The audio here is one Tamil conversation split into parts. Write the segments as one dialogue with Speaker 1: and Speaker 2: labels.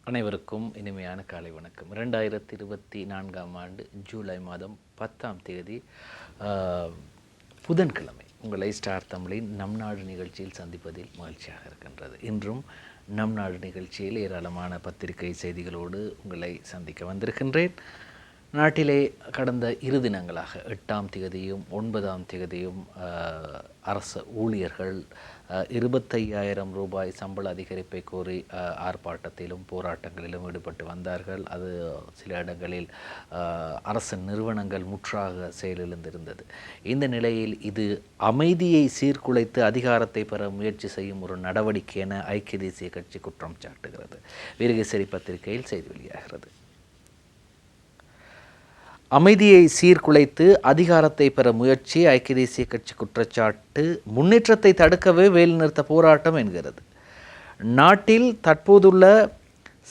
Speaker 1: அனைவருக்கும் இனிமையான காலை வணக்கம். 2024ஆம் ஆண்டு ஜூலை மாதம் 10ஆம் தேதி புதன்கிழமை உங்களை ஸ்டார் தமிழின் நம் நாடு நிகழ்ச்சியில் சந்திப்பதில் மகிழ்ச்சியாக இருக்கின்றது. இன்றும் நம் நாடு நிகழ்ச்சியில் ஏராளமான பத்திரிகை செய்திகளோடு உங்களை சந்திக்க வந்திருக்கின்றேன். நாட்டிலே கடந்த 2 தினங்களாக 8ஆம் தேதியும் 9ஆம் தேதியும் அரசு ஊழியர்கள் 25,000 ரூபாய் சம்பள அதிகரிப்பை கோரி ஆர்ப்பாட்டத்திலும் போராட்டங்களிலும் ஈடுபட்டு வந்தார்கள். அது சில இடங்களில் அரசு நிறுவனங்கள் முற்றாக செயலிழந்திருந்தது. இந்த நிலையில் இது அமைதியை சீர்குலைத்து அதிகாரத்தை பெற முயற்சி செய்யும் ஒரு நடவடிக்கை என ஐக்கிய தேசிய கட்சி குற்றம் சாட்டுகிறது. வீரகேசரி பத்திரிகையில் செய்தி வெளியாகிறது. அமைதியை சீர்குலைத்து அதிகாரத்தை பெற முயற்சி, ஐக்கிய தேசிய கட்சி குற்றச்சாட்டு. முன்னேற்றத்தை தடுக்கவே வேலைநிறுத்த போராட்டம் என்கிறது. நாட்டில் தற்போதுள்ள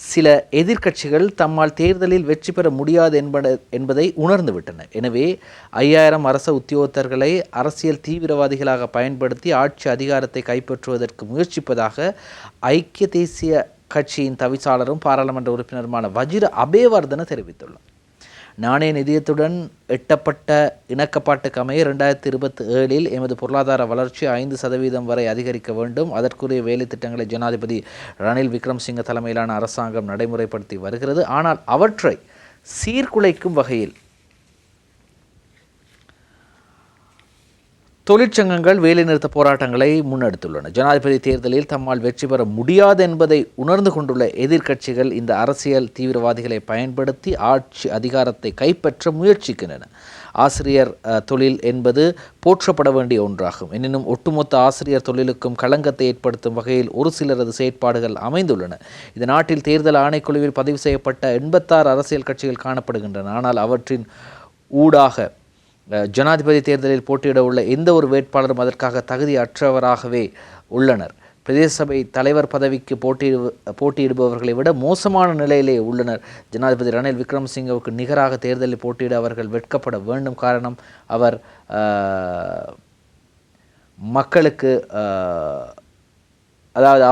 Speaker 1: சில எதிர்க்கட்சிகள் தம்மால் தேர்தலில் வெற்றி பெற முடியாது என்பதை உணர்ந்துவிட்டன. எனவே 5,000 அரச உத்தியோகத்தர்களை அரசியல் தீவிரவாதிகளாக பயன்படுத்தி ஆட்சி அதிகாரத்தை கைப்பற்றுவதற்கு முயற்சிப்பதாக ஐக்கிய தேசிய கட்சியின் தவிசாளரும் பாராளுமன்ற உறுப்பினருமான வஜிர அபேவர்தன தெரிவித்துள்ளார். நாணய நிதியத்துடன் எட்டப்பட்ட இணக்கப்பாட்டுக்கு அமைய 2027இல் எமது பொருளாதார வளர்ச்சி 5% வரை அதிகரிக்க வேண்டும். அதற்குரிய வேலை திட்டங்களை ஜனாதிபதி ரணில் விக்ரமசிங்க தலைமையிலான அரசாங்கம் நடைமுறைப்படுத்தி வருகிறது. ஆனால் அவற்றை சீர்குலைக்கும் வகையில் தொழிற்சங்கங்கள் வேலைநிறுத்த போராட்டங்களை முன்னெடுத்துள்ளன. ஜனாதிபதி தேர்தலில் தம்மால் வெற்றி பெற முடியாது என்பதை உணர்ந்து கொண்டுள்ள எதிர்க்கட்சிகள் இந்த அரசியல் தீவிரவாதிகளை பயன்படுத்தி ஆட்சி அதிகாரத்தை கைப்பற்ற முயற்சிக்கின்றன. ஆசிரியர் தொழில் என்பது போற்றப்பட வேண்டிய ஒன்றாகும். எனினும் ஒட்டுமொத்த ஆசிரியர் தொழிலுக்கும் களங்கத்தை ஏற்படுத்தும் வகையில் ஒரு சிலரது செயற்பாடுகள் அமைந்துள்ளன. இந்த நாட்டில் தேர்தல் ஆணைக்குழுவில் பதிவு செய்யப்பட்ட 86 அரசியல் கட்சிகள் காணப்படுகின்றன. ஆனால் அவற்றின் ஊடாக ஜனாதிபதி தேர்தலில் போட்டியிட உள்ள எந்த ஒரு வேட்பாளரும் அதற்காக தகுதியற்றவராகவே உள்ளனர். பிரதேச சபை தலைவர் பதவிக்கு போட்டியிடுபவர்களை விட மோசமான நிலையிலே உள்ளனர். ஜனாதிபதி ரணில் விக்ரமசிங்கவுக்கு நிகராக தேர்தலில் போட்டியிட அவர்கள் வெட்கப்பட வேண்டும். காரணம், அவர்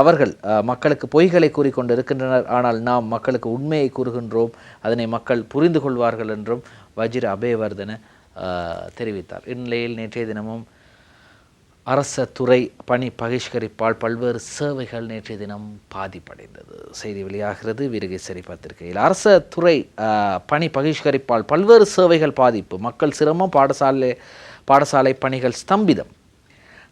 Speaker 1: அவர்கள் மக்களுக்கு பொய்களை கூறிக்கொண்டு இருக்கின்றனர். ஆனால் நாம் மக்களுக்கு உண்மையை கூறுகின்றோம், அதனை மக்கள் புரிந்து கொள்வார்கள் என்றும் வஜிர அபேவர்தன தெரிவித்தார். இந்நிலையில் நேற்றைய தினமும் அரச துறை பணி பகிஷ்கரிப்பால் பல்வேறு சேவைகள் நேற்றைய தினம் பாதிப்படைந்தது. செய்தி வெளியாகிறது வீரகேசரி பத்திரிகையில். அரச துறை பணி பகிஷ்கரிப்பால் பல்வேறு சேவைகள் பாதிப்பு, மக்கள் சிரமம், பாடசாலை பணிகள் ஸ்தம்பிதம்.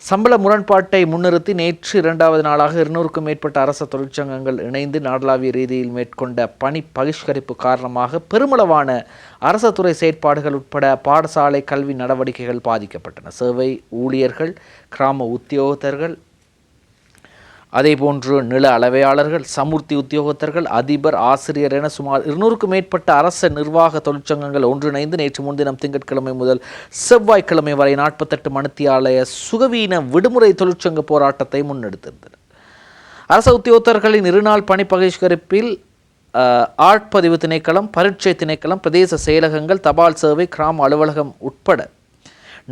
Speaker 1: சம்பள முரண்பாட்டை முன்னிறுத்தி நேற்று 2வது நாளாக 200க்கும் மேற்பட்ட அரச தொழிற்சங்கங்கள் இணைந்து நாடளாவிய ரீதியில் மேற்கொண்ட பணி பகிஷ்கரிப்பு காரணமாக பெருமளவான அரச துறை செயற்பாடுகள் உட்பட பாடசாலை கல்வி நடவடிக்கைகள் பாதிக்கப்பட்டன. சேவை ஊழியர்கள், கிராம உத்தியோகத்தர்கள், அதேபோன்று நில அளவையாளர்கள், சமுர்த்தி உத்தியோகத்தர்கள், அதிபர், ஆசிரியர் என சுமார் 200க்கும் மேற்பட்ட அரச நிர்வாக தொழிற்சங்கங்கள் ஒன்றிணைந்து நேற்று முன்தினம் திங்கட்கிழமை முதல் செவ்வாய்க்கிழமை வரை 48 மணித்தியாலய சுகவீன விடுமுறை தொழிற்சங்க போராட்டத்தை முன்னெடுத்திருந்தனர். அரச உத்தியோகத்தர்களின் 2 நாள் பணி பகிஷ்கரிப்பில் ஆட்பதிவு திணைக்களம், பரீட்சை திணைக்களம், பிரதேச செயலகங்கள், தபால் சேவை, கிராம அலுவலகம் உட்பட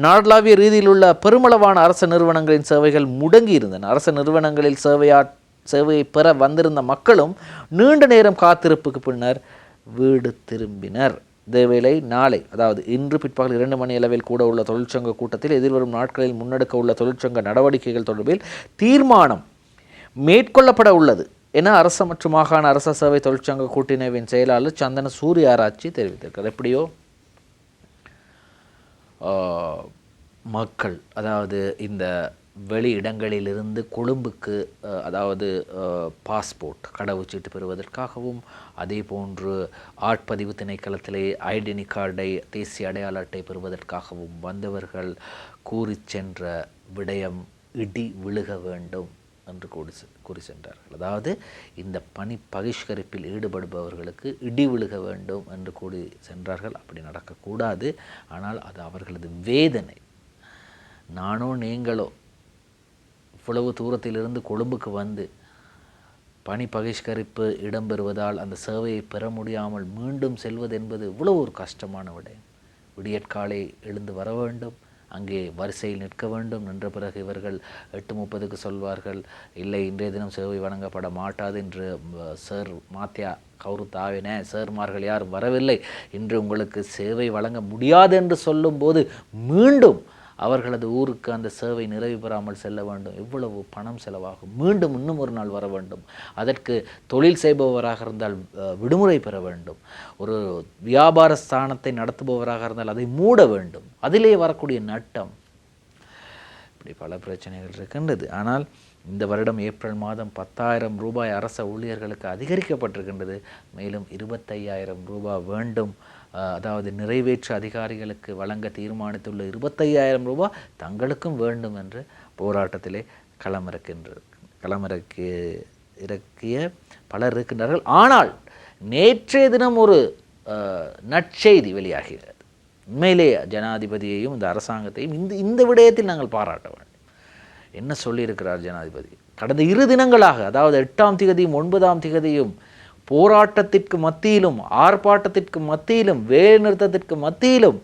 Speaker 1: நாடளாவிய ரீதியில் உள்ள பெருமளவான அரச நிறுவனங்களின் சேவைகள் முடங்கி இருந்தன. அரச நிறுவனங்களில் சேவையை பெற வந்திருந்த மக்களும் நீண்ட நேரம் காத்திருப்புக்கு பின்னர் வீடு திரும்பினர். இதேவேளை நாளை, அதாவது இன்று பிற்பகல் 2 மணி அளவில் கூட உள்ள தொழிற்சங்க கூட்டத்தில் எதிர்வரும் நாட்களில் முன்னெடுக்க உள்ள தொழிற்சங்க நடவடிக்கைகள் தொடர்பில் தீர்மானம் மேற்கொள்ளப்பட உள்ளது என அரச மற்றும் மாகாண அரச சேவை தொழிற்சங்க கூட்டிணைவின் செயலாளர் சந்தன சூரியாராய்ச்சி தெரிவித்திருக்கிறார். எப்படியோ மக்கள், அதாவது இந்த வெளி இடங்களிலிருந்து கொழும்புக்கு, அதாவது பாஸ்போர்ட் கடவுச்சீட்டு பெறுவதற்காகவும், அதே போன்று ஆட்பதிவு திணைக்களத்திலே ஐடென்டி கார்டை, தேசிய அடையாள அட்டை பெறுவதற்காகவும் வந்தவர்கள் கூறி சென்ற விடயம் இடி விழுக வேண்டும் என்று கூறி சென்றார்கள். அதாவது இந்த பணி பகிஷ்கரிப்பில் ஈடுபடுபவர்களுக்கு இடி விழுக வேண்டும் என்று கூறி சென்றார்கள். அப்படி நடக்கக்கூடாது. ஆனால் அது அவர்களது வேதனை. நானோ நீங்களோ இவ்வளவு தூரத்திலிருந்து கொழும்புக்கு வந்து பணி பகிஷ்கரிப்பு இடம்பெறுவதால் அந்த சேவையை பெற முடியாமல் மீண்டும் செல்வது என்பது இவ்வளவு ஒரு கஷ்டமான விடயம். விடியற்காலை எழுந்து வர வேண்டும், அங்கே வரிசையில் நிற்க வேண்டும். நின்ற பிறகு இவர்கள் 8:30க்கு சொல்வார்கள், இல்லை இன்றைய தினம் சேவை வழங்கப்பட மாட்டாது என்று சார் மாத்தியா கௌருத்தாவின சேர்மார்கள் யாரும் வரவில்லை, இன்று உங்களுக்கு சேவை வழங்க முடியாது என்று சொல்லும்போது மீண்டும் அவர்களது ஊருக்கு அந்த சேவை நிறைவு பெறாமல் செல்ல வேண்டும். எவ்வளவு பணம் செலவாகும். மீண்டும் இன்னும் ஒரு நாள் வர வேண்டும். அதற்கு தொழில் செய்பவராக இருந்தால் விடுமுறை பெற வேண்டும். ஒரு வியாபார ஸ்தானத்தை நடத்துபவராக இருந்தால் அதை மூட வேண்டும். அதிலே வரக்கூடிய நட்டம், இப்படி பல பிரச்சனைகள் இருக்கின்றது. ஆனால் இந்த வருடம் ஏப்ரல் மாதம் 10,000 ரூபாய் அரச ஊழியர்களுக்கு அதிகரிக்கப்பட்டிருக்கின்றது. மேலும் 25,000 ரூபாய் வேண்டும். அதாவது நிறைவேற்று அதிகாரிகளுக்கு வழங்க தீர்மானித்துள்ள 25,000 ரூபாய் தங்களுக்கும் வேண்டும் என்று போராட்டத்திலே களமிறக்கிய பலர் இருக்கின்றார்கள். ஆனால் நேற்றைய தினம் ஒரு நற்செய்தி வெளியாகிறது. உண்மையிலே ஜனாதிபதியையும் இந்த அரசாங்கத்தையும் இந்த விடயத்தில் நாங்கள் பாராட்ட வேண்டும். என்ன சொல்லியிருக்கிறார் ஜனாதிபதி? கடந்த 2 தினங்களாக, அதாவது 8ஆம் திகதியும் 9ஆம் திகதியும் போராட்டத்திற்கு மத்தியிலும் ஆர்ப்பாட்டத்திற்கு மத்தியிலும் வேலைநிறுத்தத்திற்கு மத்தியிலும்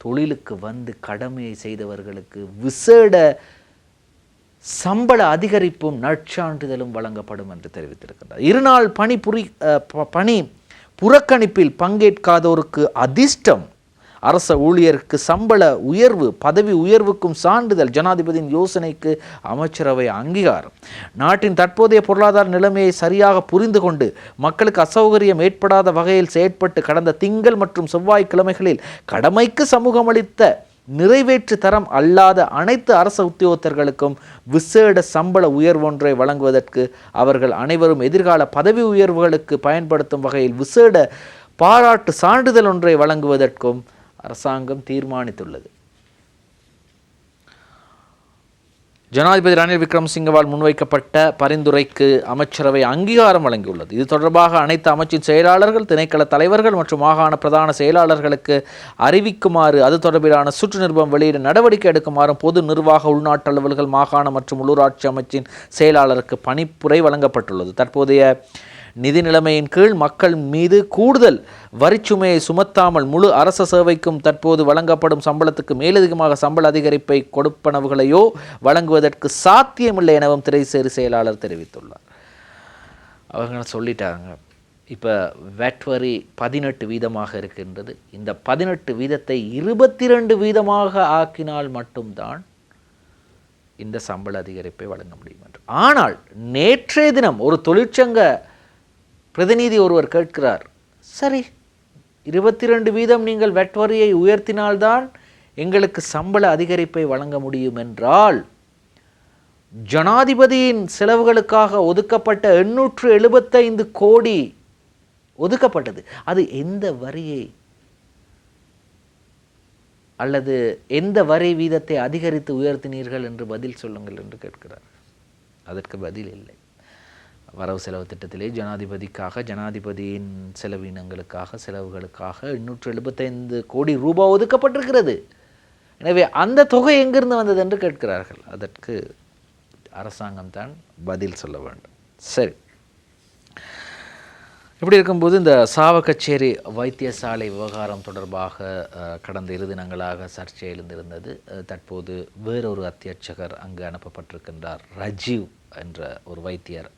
Speaker 1: தொழிலுக்கு வந்து கடமையை செய்தவர்களுக்கு விசேட சம்பள அதிகரிப்பும் நற்சான்றிதழும் வழங்கப்படும் என்று தெரிவித்திருக்கின்றார். 2 நாள் பணி புறக்கணிப்பில் பங்கேற்காதோருக்கு அதிர்ஷ்டம், அரச ஊழியருக்கு சம்பள உயர்வு, பதவி உயர்வுக்கும் சான்றிதழ், ஜனாதிபதியின் யோசனைக்கு அமைச்சரவை அங்கீகாரம். நாட்டின் தற்போதைய பொருளாதார நிலைமையை சரியாக புரிந்து கொண்டு மக்களுக்கு அசௌகரியம் ஏற்படாத வகையில் செயற்பட்டு கடந்த திங்கள் மற்றும் செவ்வாய்க்கிழமைகளில் கடமைக்கு சமூகம் அளித்த நிறைவேற்று தரம் அல்லாத அனைத்து அரச உத்தியோகத்தர்களுக்கும் விசேட சம்பள உயர்வொன்றை வழங்குவதற்கு, அவர்கள் அனைவரும் எதிர்கால பதவி உயர்வுகளுக்கு பயன்படுத்தும் வகையில் விசேட பாராட்டு சான்றிதழ் ஒன்றை வழங்குவதற்கும் அரசாங்கம் தீர்மானித்துள்ளது. ஜனாதிபதி ரணில் விக்ரமசிங்கவால் முன்வைக்கப்பட்ட பரிந்துரைக்கு அமைச்சரவை அங்கீகாரம் வழங்கியுள்ளது. இது தொடர்பாக அனைத்து அமைச்சின் செயலாளர்கள், திணைக்கள தலைவர்கள் மற்றும் மாகாண பிரதான செயலாளர்களுக்கு அறிவிக்குமாறு, அது தொடர்பிலான சுற்று நிருபம் வெளியிட நடவடிக்கை எடுக்குமாறும் பொது நிர்வாக உள்நாட்டு அலுவல்கள் மாகாண மற்றும் உள்ளூராட்சி அமைச்சின் செயலாளருக்கு பணிப்புரை வழங்கப்பட்டுள்ளது. தற்போதைய நிதி நிலைமையின் கீழ் மக்கள் மீது கூடுதல் வரிச்சுமையை சுமத்தாமல் முழு அரச சேவைக்கும் தற்போது வழங்கப்படும் சம்பளத்துக்கு மேலதிகமாக சம்பள அதிகரிப்பை கொடுப்பனவுகளையோ வழங்குவதற்கு சாத்தியமில்லை எனவும் திரைசேரி செயலாளர் தெரிவித்துள்ளார். அவங்க சொல்லிட்டாங்க, இப்போ வேட் வரி 18% இருக்கின்றது. இந்த 18% 22% ஆக்கினால் மட்டும்தான் இந்த சம்பள அதிகரிப்பை வழங்க முடியும் என்று. ஆனால் நேற்றைய தினம் ஒரு தொழிற்சங்க பிரதிநிதி ஒருவர் கேட்கிறார், சரி 22% நீங்கள் வெட் வரியை உயர்த்தினால்தான் எங்களுக்கு சம்பள அதிகரிப்பை வழங்க முடியும் என்றால், ஜனாதிபதியின் செலவுகளுக்காக ஒதுக்கப்பட்ட 875 கோடி ஒதுக்கப்பட்டது, அது எந்த வரியை அல்லது எந்த வரி வீதத்தை அதிகரித்து உயர்த்தினீர்கள் என்று பதில் சொல்லுங்கள் என்று கேட்கிறார். அதற்கு பதில் இல்லை. வரவு செலவு திட்டத்திலே ஜனாதிபதியின் செலவினங்களுக்காக செலவுகளுக்காக 875 கோடி ரூபாய் ஒதுக்கப்பட்டிருக்கிறது. எனவே அந்த தொகை எங்கிருந்து வந்தது என்று கேட்கிறார்கள். அதற்கு அரசாங்கம் தான் பதில் சொல்ல வேண்டும். சரி, இப்படி இருக்கும்போது இந்த சாவகச்சேரி வைத்தியசாலை விவகாரம் தொடர்பாக கடந்த 2 தினங்களாக சர்ச்சை எழுந்திருந்தது. தற்போது வேறொரு அத்தியட்சகர் அங்கு அனுப்பப்பட்டிருக்கின்றார். ரஜீவ் என்ற ஒரு வைத்தியர்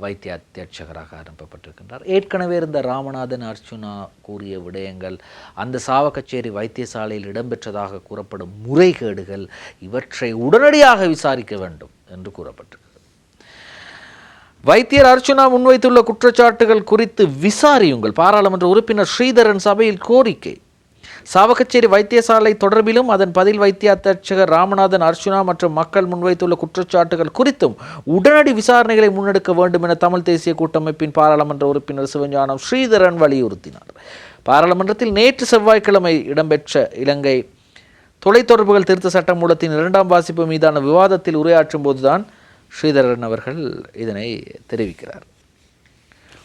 Speaker 1: வைத்திய அத்தியட்சகராக அனுப்பப்பட்டிருக்கின்றார். ஏற்கனவே இருந்த ராமநாதன் அர்ச்சுனா கூறிய விடயங்கள், அந்த சாவகச்சேரி வைத்தியசாலையில் இடம்பெற்றதாக கூறப்படும் முறைகேடுகள், இவற்றை உடனடியாக விசாரிக்க வேண்டும் என்று கூறப்பட்டிருக்கிறது. வைத்தியர் அர்ச்சுனா முன்வைத்துள்ள குற்றச்சாட்டுகள் குறித்து விசாரியுங்கள், பாராளுமன்ற உறுப்பினர் ஸ்ரீதரன் சபையில் கோரிக்கை. சாவகச்சேரி வைத்தியசாலை தொடர்பிலும் அதன் பதில் வைத்திய அத்தியட்சகர் ராமநாதன் அர்ச்சுனா மற்றும் மக்கள் முன்வைத்துள்ள குற்றச்சாட்டுகள் குறித்தும் உடனடி விசாரணைகளை முன்னெடுக்க வேண்டும் என தமிழ் தேசிய கூட்டமைப்பின் பாராளுமன்ற உறுப்பினர் சிவஞானம் ஸ்ரீதரன் வலியுறுத்தினார். பாராளுமன்றத்தில் நேற்று செவ்வாய்க்கிழமை இடம்பெற்ற இலங்கை தொலைத்தொடர்புகள் திருத்த சட்டமூலத்தின் 2ஆம் வாசிப்பு மீதான விவாதத்தில் உரையாற்றும் போதுதான் ஸ்ரீதரன் அவர்கள் இதனை தெரிவிக்கிறார்.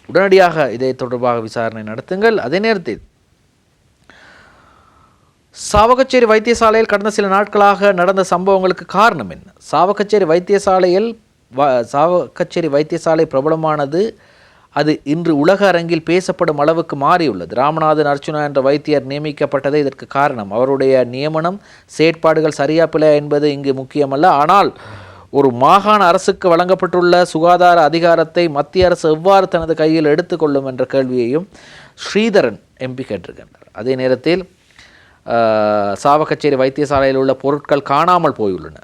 Speaker 1: உடனடியாக இதை தொடர்பாக விசாரணை நடத்துங்கள். அதே நேரத்தில் சாவகச்சேரி வைத்தியசாலையில் கடந்த சில நாட்களாக நடந்த சம்பவங்களுக்கு காரணம் என்ன? சாவகச்சேரி வைத்தியசாலை பிரபலமானது அது இன்று உலக அரங்கில் பேசப்படும் அளவுக்கு மாறியுள்ளது. ராமநாதன் அர்ச்சுனா என்ற வைத்தியர் நியமிக்கப்பட்டதே இதற்கு காரணம். அவருடைய நியமனம் செயற்பாடுகள் சரியா பிழை என்பது இங்கு முக்கியமல்ல. ஆனால் ஒரு மாகாண அரசுக்கு வழங்கப்பட்டுள்ள சுகாதார அதிகாரத்தை மத்திய அரசு எவ்வாறு தனது கையில் எடுத்துக்கொள்ளும் என்ற கேள்வியையும் ஸ்ரீதரன் எம்பி கேட்டிருக்கின்றார். அதே நேரத்தில் சாவகச்சேரி வைத்தியசாலையில் உள்ள பொருட்கள் காணாமல் போயுள்ளன,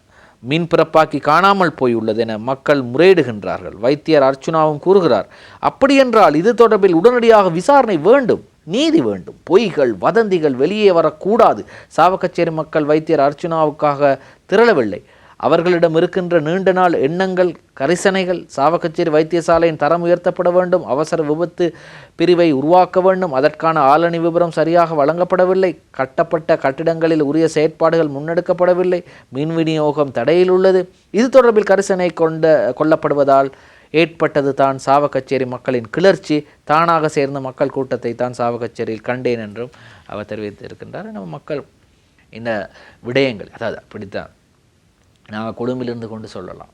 Speaker 1: மின் பிறப்பாக்கி காணாமல் போயுள்ளது என மக்கள் முறையிடுகின்றார்கள். வைத்தியர் அர்ச்சுனாவும் கூறுகிறார், அப்படியென்றால் இது தொடர்பில் உடனடியாக விசாரணை வேண்டும், நீதி வேண்டும். பொய்கள் வதந்திகள் வெளியே வரக்கூடாது. சாவகச்சேரி மக்கள் வைத்தியர் அர்ச்சுனாவுக்காக திரளவில்லை. அவர்களிடம் இருக்கின்ற நீண்ட நாள் எண்ணங்கள், கரிசனைகள். சாவகச்சேரி வைத்தியசாலையின் தரம் உயர்த்தப்பட வேண்டும், அவசர விபத்து பிரிவை உருவாக்க வேண்டும், அதற்கான ஆளணி விவரம் சரியாக வழங்கப்படவில்லை, கட்டப்பட்ட கட்டிடங்களில் உரிய செயற்பாடுகள் முன்னெடுக்கப்படவில்லை, மின் விநியோகம் தடையில் உள்ளது. இது தொடர்பில் கரிசனை கொள்ளப்படுவதால் ஏற்பட்டது தான் சாவகச்சேரி மக்களின் கிளர்ச்சி. தானாக சேர்ந்த மக்கள் கூட்டத்தை தான் சாவகச்சேரியில் கண்டேன் என்றும் அவர் தெரிவித்திருக்கின்றார். நம்ம மக்கள் இந்த விடயங்கள், அதாவது அப்படித்தான் நாங்கள் கொழும்பிலிருந்து கொண்டு சொல்லலாம்,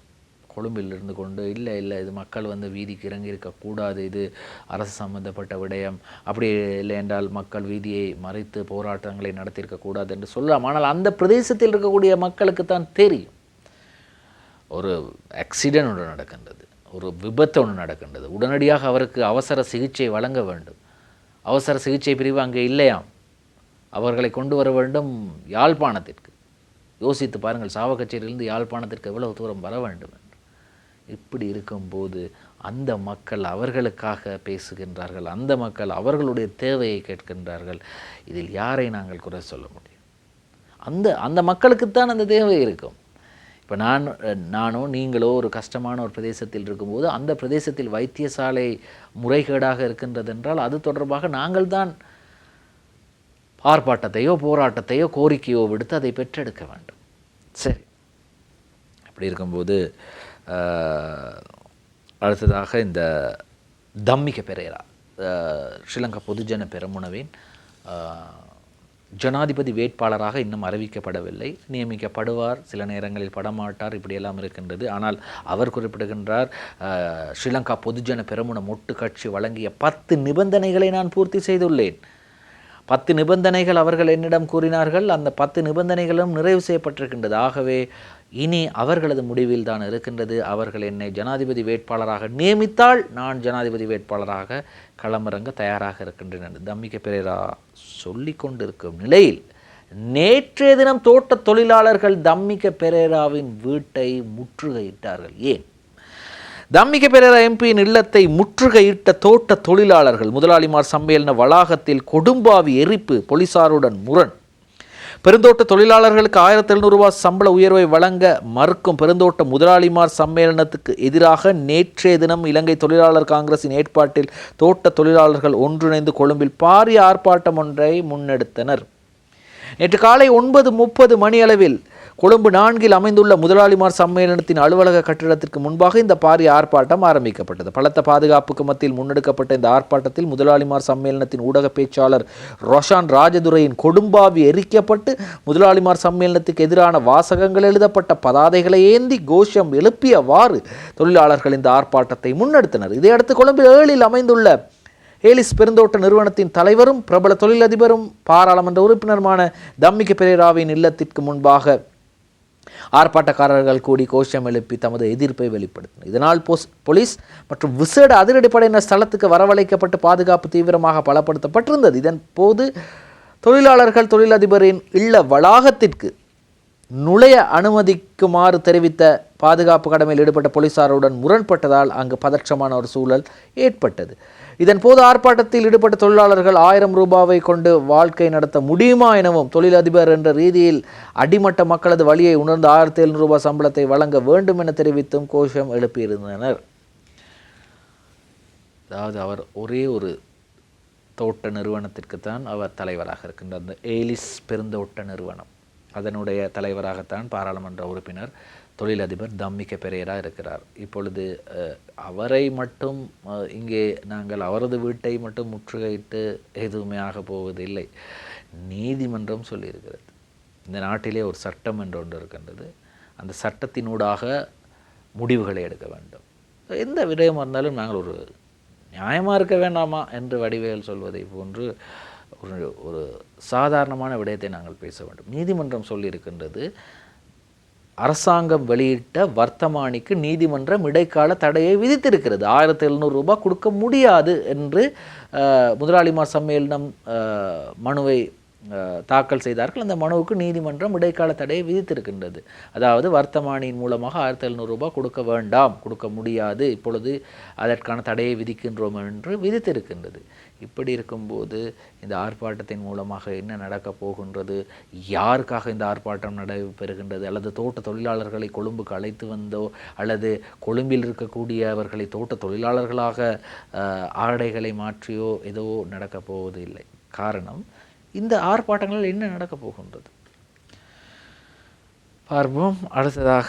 Speaker 1: கொழும்பிலிருந்து கொண்டு இல்லை இது மக்கள் வீதிக்கு இறங்கி இருக்கக்கூடாது, இது அரசு சம்பந்தப்பட்ட விடயம், அப்படி இல்லை என்றால் மக்கள் வீதியை மறைத்து போராட்டங்களை நடத்தியிருக்கக்கூடாது என்று சொல்லலாம். ஆனால் அந்த பிரதேசத்தில் இருக்கக்கூடிய மக்களுக்கு தான் தெரியும், ஒரு ஆக்சிடென்ட் ஒன்று நடக்கின்றது, ஒரு விபத்து ஒன்று நடக்கின்றது, உடனடியாக அவருக்கு அவசர சிகிச்சை வழங்க வேண்டும். அவசர சிகிச்சை பிரிவு அங்கே இல்லையாம், அவர்களை கொண்டு வர வேண்டும் யாழ்ப்பாணத்திற்கு. யோசித்து பாருங்கள், சாவகச்சேரியிலிருந்து யாழ்ப்பாணத்திற்கு எவ்வளவு தூரம் வர வேண்டும் என்று. இப்படி இருக்கும்போது அந்த மக்கள் அவர்களுக்காக பேசுகின்றார்கள், அந்த மக்கள் அவர்களுடைய தேவையை கேட்கின்றார்கள். இதில் யாரை நாங்கள் குறை சொல்ல முடியும்? அந்த மக்களுக்குத்தான் அந்த தேவை இருக்கும். இப்போ நானோ நீங்களோ ஒரு கஷ்டமான ஒரு பிரதேசத்தில் இருக்கும்போது அந்த பிரதேசத்தில் வைத்தியசாலை முறைகேடாக இருக்கின்றது என்றால் அது தொடர்பாக நாங்கள் தான் ஆர்ப்பாட்டத்தையோ போராட்டத்தையோ கோரிக்கையோ விடுத்து அதை பெற்றெடுக்க வேண்டும். சரி, அப்படி இருக்கும்போது அடுத்ததாக இந்த தம்மிக பெரேரா ஸ்ரீலங்கா பொதுஜன பெரமுனவின் ஜனாதிபதி வேட்பாளராக இன்னும் அறிவிக்கப்படவில்லை. நியமிக்கப்படுவார், சில நேரங்களில் படமாட்டார், இப்படியெல்லாம் இருக்கின்றது. ஆனால் அவர் குறிப்பிடுகின்றார், ஸ்ரீலங்கா பொதுஜன பெரமுன மொட்டு கட்சி வழங்கிய 10 நிபந்தனைகளை நான் பூர்த்தி செய்துள்ளேன். 10 நிபந்தனைகள் அவர்கள் என்னிடம் கூறினார்கள், அந்த 10 நிபந்தனைகளும் நிறைவு செய்யப்பட்டிருக்கின்றது. ஆகவே இனி அவர்களது முடிவில் தான் இருக்கின்றது. அவர்கள் என்னை ஜனாதிபதி வேட்பாளராக நியமித்தால் நான் ஜனாதிபதி வேட்பாளராக களமிறங்க தயாராக இருக்கின்றேன் என்று தம்மிக பெரேரா சொல்லி கொண்டிருக்கும் நிலையில் நேற்றைய தினம் தோட்ட தொழிலாளர்கள் தம்மிக பெரேராவின் வீட்டை முற்றுகையிட்டார்கள். ஏன்? தம்மிக பெரேரா எம்பியின் இல்லத்தை முற்றுகையிட்ட தோட்ட தொழிலாளர்கள் முதலாளிமார் சம்மேளன வளாகத்தில் கொடும்பாவி எரிப்பு, போலீசாருடன் முரண். பெருந்தோட்ட தொழிலாளர்களுக்கு 1700 ரூபாய் சம்பள உயர்வை வழங்க மறுக்கும் பெருந்தோட்ட முதலாளிமார் சம்மேளனத்துக்கு எதிராக நேற்றைய தினம் இலங்கை தொழிலாளர் காங்கிரசின் ஏற்பாட்டில் தோட்ட தொழிலாளர்கள் ஒன்றிணைந்து கொழும்பில் பாரிய ஆர்ப்பாட்டம் ஒன்றை முன்னெடுத்தனர். நேற்று காலை 9:30 மணியளவில் கொழும்பு 4 அமைந்துள்ள முதலாளிமார் சம்மேளனத்தின் அலுவலக கட்டிடத்திற்கு முன்பாக இந்த பாரிய ஆர்ப்பாட்டம் ஆரம்பிக்கப்பட்டது. பலத்த பாதுகாப்புக்கு மத்தியில் முன்னெடுக்கப்பட்ட இந்த ஆர்ப்பாட்டத்தில் முதலாளிமார் சம்மேளனத்தின் ஊடக பேச்சாளர் ரோஷான் ராஜதுரையின் கொடும்பாவி எரிக்கப்பட்டு முதலாளிமார் சம்மேளனத்துக்கு எதிரான வாசகங்கள் எழுதப்பட்ட பதாதைகளை ஏந்தி கோஷம் எழுப்பியவாறு தொழிலாளர்கள் இந்த ஆர்ப்பாட்டத்தை முன்னெடுத்தனர். இதையடுத்து கொழும்பில் 7 அமைந்துள்ள ஏலிஸ் பெருந்தோட்ட நிறுவனத்தின் தலைவரும் பிரபல தொழிலதிபரும் பாராளுமன்ற உறுப்பினருமான தம்மிக பெரேராவின் இல்லத்திற்கு முன்பாக ஆர்ப்பாட்டக்காரர்கள் கூடி கோஷம் எழுப்பி தமது எதிர்ப்பை வெளிப்படுத்தினர். இதனால் போலீஸ் மற்றும் விசேட அதிரடிப்படையினர் ஸ்தலத்துக்கு வரவழைக்கப்பட்டு பாதுகாப்பு தீவிரமாக பலப்படுத்தப்பட்டிருந்தது. இதன் போது தொழிலாளர்கள் தொழிலதிபரின் இல்ல வளாகத்திற்கு நுழைய அனுமதிக்குமாறு தெரிவித்த பாதுகாப்பு கடமையில் ஈடுபட்ட போலீசாருடன் முரண்பட்டதால் அங்கு பதற்றமான ஒரு சூழல் ஏற்பட்டது. இதன் போது ஆர்ப்பாட்டத்தில் ஈடுபட்ட தொழிலாளர்கள் 1000 ரூபாவை கொண்டு வாழ்க்கை நடத்த முடியுமா எனவும் தொழிலதிபர் என்ற ரீதியில் அடிமட்ட மக்களது வழியை உணர்ந்து 1700 ரூபாய் சம்பளத்தை வழங்க வேண்டும் என தெரிவித்தும் கோஷம் எழுப்பியிருந்தனர். அதாவது அவர் ஒரே ஒரு தோட்ட நிறுவனத்திற்குத்தான் அவர் தலைவராக இருக்கின்றார். அந்த ஏலிஸ் பெருந்தோட்ட நிறுவனம், அதனுடைய தலைவராகத்தான் பாராளுமன்ற உறுப்பினர் தொழிலதிபர் தம்மிக பெரேரா இருக்கிறார். இப்பொழுது அவரை மட்டும் இங்கே நாங்கள் அவரது வீட்டை மட்டும் முற்றுகையிட்டு எதுவுமே ஆக போவதில்லை. நீதிமன்றம் சொல்லியிருக்கிறது, இந்த நாட்டிலே ஒரு சட்டம் என்று ஒன்று இருக்கின்றது, அந்த சட்டத்தினூடாக முடிவுகளை எடுக்க வேண்டும். எந்த விடயமாக இருந்தாலும் நாங்கள் ஒரு நியாயமாக இருக்க வேண்டாமா என்று வடிவேல் சொல்வதை போன்று ஒரு சாதாரணமான விடயத்தை நாங்கள் பேச வேண்டும். நீதிமன்றம் சொல்லியிருக்கின்றது, அரசாங்கம் வெளியிட்ட வர்த்தமானிக்கு நீதிமன்றம் இடைக்கால தடையை விதித்திருக்கிறது. 1700 ரூபாய் கொடுக்க முடியாது என்று முதலாளிமார் சம்மேளனம் மனுவை தாக்கல் செய்தார்கள். அந்த மனுவுக்கு நீதிமன்றம் இடைக்கால தடையை விதித்திருக்கின்றது. அதாவது வர்த்தமானியின் மூலமாக 1700 ரூபாய் கொடுக்க வேண்டாம், கொடுக்க முடியாது, இப்பொழுது அதற்கான தடையை விதிக்கின்றோம் என்று விதித்திருக்கின்றது. இப்படி இருக்கும்போது இந்த ஆர்ப்பாட்டத்தின் மூலமாக என்ன நடக்கப் போகின்றது, யாருக்காக இந்த ஆர்ப்பாட்டம் நடைபெறுகின்றது, அல்லது தோட்ட தொழிலாளர்களை கொழும்புக்கு அழைத்து வந்தோ அல்லது கொழும்பில் இருக்கக்கூடியவர்களை தோட்ட தொழிலாளர்களாக ஆடைகளை மாற்றியோ ஏதோ நடக்கப் போவது இல்லை. காரணம், இந்த ஆர்ப்பாட்டங்களில் என்ன நடக்கப் போகின்றது பார்ப்போம். அடுத்ததாக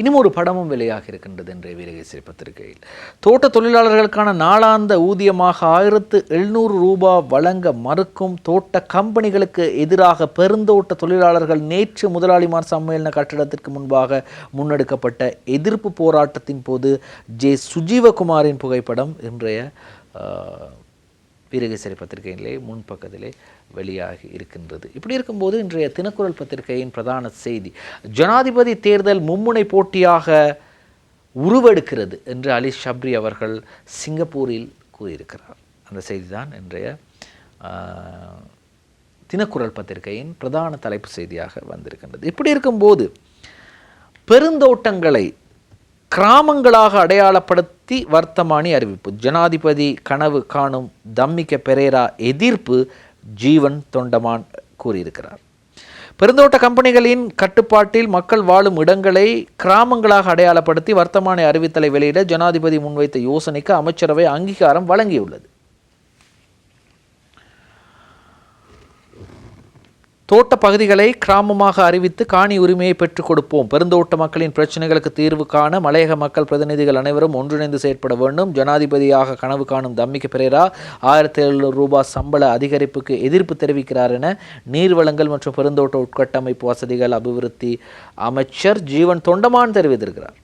Speaker 1: இன்னும் ஒரு படமும் வெளியாக இருக்கின்றது இன்றைய வீரகேசரி பத்திரிகையில். தோட்ட தொழிலாளர்களுக்கான நாளாந்த ஊதியமாக 1700 ரூபாய் வழங்க மறுக்கும் தோட்ட கம்பெனிகளுக்கு எதிராக பெருந்தோட்ட தொழிலாளர்கள் நேற்று முதலாளிமார் சம்மேளன கட்டிடத்திற்கு முன்பாக முன்னெடுக்கப்பட்ட எதிர்ப்பு போராட்டத்தின் போது சுஜீவகுமாரின் புகைப்படம் இன்றைய வீரகேசரி பத்திரிகையிலே முன்பக்கத்திலே வெளியாகி இருக்கின்றது. இப்படி இருக்கும்போது இன்றைய தினக்குரல் பத்திரிகையின் பிரதான செய்தி, ஜனாதிபதி தேர்தல் மும்முனை போட்டியாக உருவெடுக்கிறது என்று அலி ஷப்ரி அவர்கள் சிங்கப்பூரில் கூறியிருக்கிறார். அந்த செய்தி தான் இன்றைய தினக்குரல் பத்திரிகையின் பிரதான தலைப்பு செய்தியாக வந்திருக்கின்றது. இப்படி இருக்கும்போது பெருந்தோட்டங்களை கிராமங்களாக அடையாளப்படுத்தி வர்த்தமானி அறிவிப்பு, ஜனாதிபதி கனவு காணும் தம்மிக்க பெரேரா எதிர்ப்பு, ஜீவன் தொண்டமான் கூறியிருக்கிறார். பெருந்தோட்ட கம்பெனிகளின் கட்டுப்பாட்டில் மக்கள் வாழும் இடங்களை கிராமங்களாக அடையாளப்படுத்தி வர்த்தமானி அறிவித்தலை வெளியிட ஜனாதிபதி முன்வைத்த யோசனைக்கு அமைச்சரவை அங்கீகாரம் வழங்கியுள்ளது. தோட்ட பகுதிகளை கிராமமாக அறிவித்து காணி உரிமையை பெற்றுக் கொடுப்போம். பெருந்தோட்ட மக்களின் பிரச்சனைகளுக்கு தீர்வு காண மலையக மக்கள் பிரதிநிதிகள் அனைவரும் ஒன்றிணைந்து செயற்பட வேண்டும். ஜனாதிபதியாக கனவு காணும் தம்மிக்க பெரேரா 1700 ரூபாய் சம்பள அதிகரிப்புக்கு எதிர்ப்பு தெரிவிக்கிறார் என நீர்வளங்கள் மற்றும் பெருந்தோட்ட உட்கட்டமைப்பு வசதிகள் அபிவிருத்தி அமைச்சர் ஜீவன் தொண்டமான் தெரிவித்திருக்கிறார்.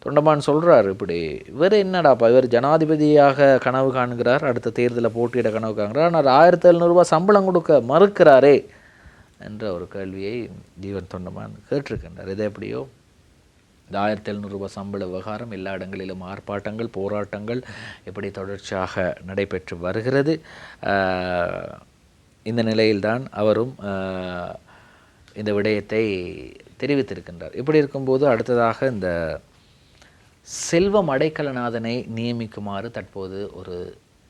Speaker 1: தொண்டமான் சொல்கிறார், இப்படி இவர் என்னடாப்பா, இவர் ஜனாதிபதியாக கனவு காண்கிறார், அடுத்த தேர்தலில் போட்டியிட கனவு காண்கிறார், ஆனால் 1700 ரூபாய் சம்பளம் கொடுக்க மறுக்கிறாரே என்ற ஒரு கேள்வியை ஜீவன் தொண்டமான் கேட்டிருக்கின்றார். இது எப்படியோ இந்த 1700 ரூபாய் சம்பள விவகாரம் எல்லா இடங்களிலும் ஆர்ப்பாட்டங்கள் போராட்டங்கள் இப்படி தொடர்ச்சியாக நடைபெற்று வருகிறது. இந்த நிலையில்தான் அவரும் இந்த விடயத்தை தெரிவித்திருக்கின்றார். இப்படி இருக்கும்போது அடுத்ததாக இந்த செல்வம் அடைக்கலநாதனை நியமிக்குமாறு தற்போது ஒரு